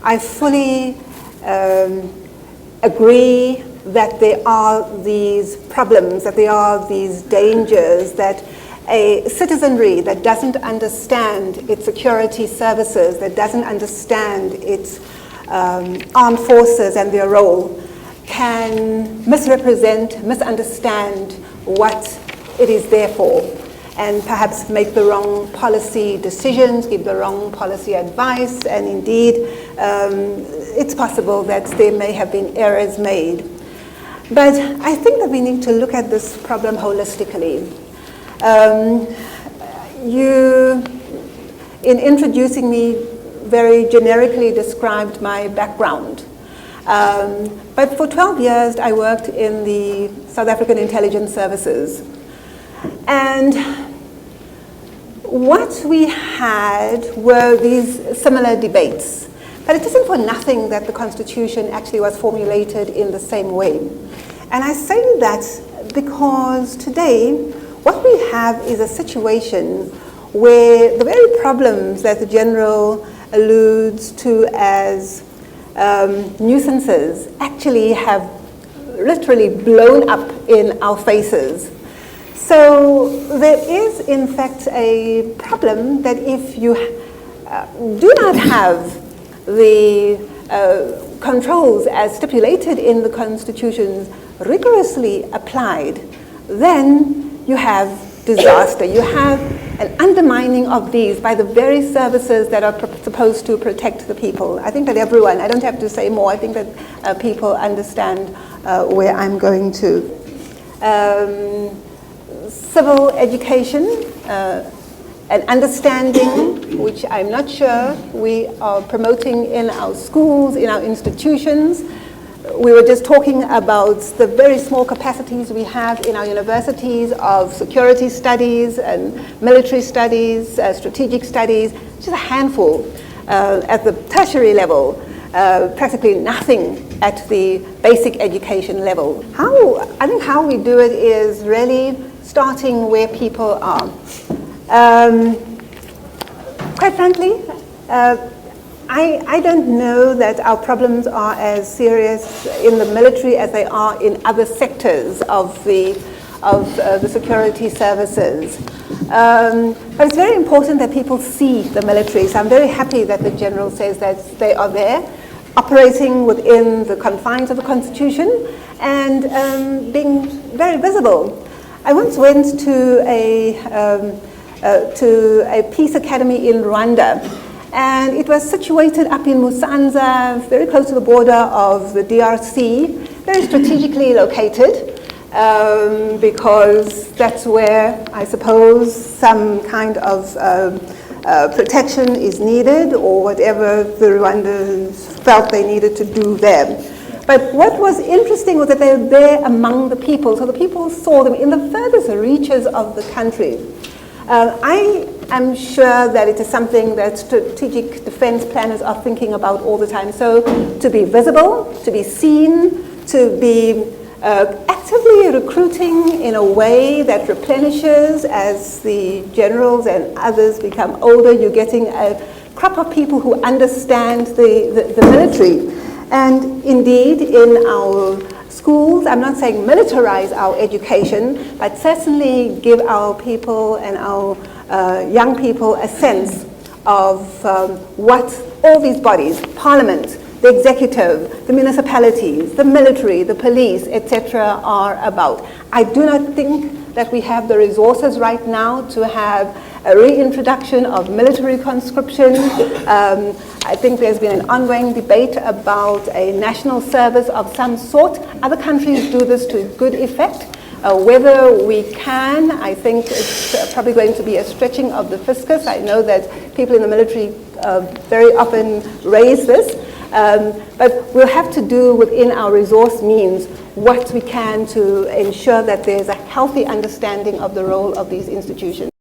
I fully agree that there are these problems, that there are these dangers, that a citizenry that doesn't understand its security services, that doesn't understand its armed forces and their role, can misrepresent, misunderstand what it is there for, and perhaps make the wrong policy decisions, give the wrong policy advice, and indeed it's possible that there may have been errors made. But I think that we need to look at this problem holistically. You, in introducing me, very generically described my background. But for 12 years, I worked in the South African Intelligence Services. And what we had were these similar debates. But it isn't for nothing that the Constitution actually was formulated in the same way. And I say that because today, what we have is a situation where the very problems that the General alludes to as nuisances actually have literally blown up in our faces. So there is in fact a problem that if you do not have the controls as stipulated in the Constitution rigorously applied, then you have disaster. You have an undermining of these by the very services that are supposed to protect the people. I think that everyone, I don't have to say more, I think that people understand where I'm going to. Civil education, and understanding, which I'm not sure we are promoting in our schools, in our institutions. We were just talking about the very small capacities we have in our universities of security studies and military studies, strategic studies, just a handful at the tertiary level, practically nothing at the basic education level. I think how we do it is really starting where people are. Quite frankly, I don't know that our problems are as serious in the military as they are in other sectors of the security services. But it's very important that people see the military. So I'm very happy that the General says that they are there, operating within the confines of the Constitution and being very visible. I once went to a peace academy in Rwanda, and it was situated up in Musanza, very close to the border of the DRC, very strategically located, because that's where, I suppose, some kind of protection is needed, or whatever the Rwandans felt they needed to do there. But what was interesting was that they were there among the people, so the people saw them in the furthest reaches of the country. I am sure that it is something that strategic defense planners are thinking about all the time. So to be visible, to be seen, to be actively recruiting in a way that replenishes as the generals and others become older. You're getting a crop of people who understand the military. And indeed, in our schools, I'm not saying militarize our education, but certainly give our people and our young people a sense of what all these bodies, Parliament, the executive, the municipalities, the military, the police, etc. are about. I do not think that we have the resources right now to have a reintroduction of military conscription. I think there's been an ongoing debate about a national service of some sort. Other countries do this to good effect. Whether we can, I think it's probably going to be a stretching of the fiscus. I know that people in the military very often raise this. But we'll have to do within our resource means what we can to ensure that there's a healthy understanding of the role of these institutions.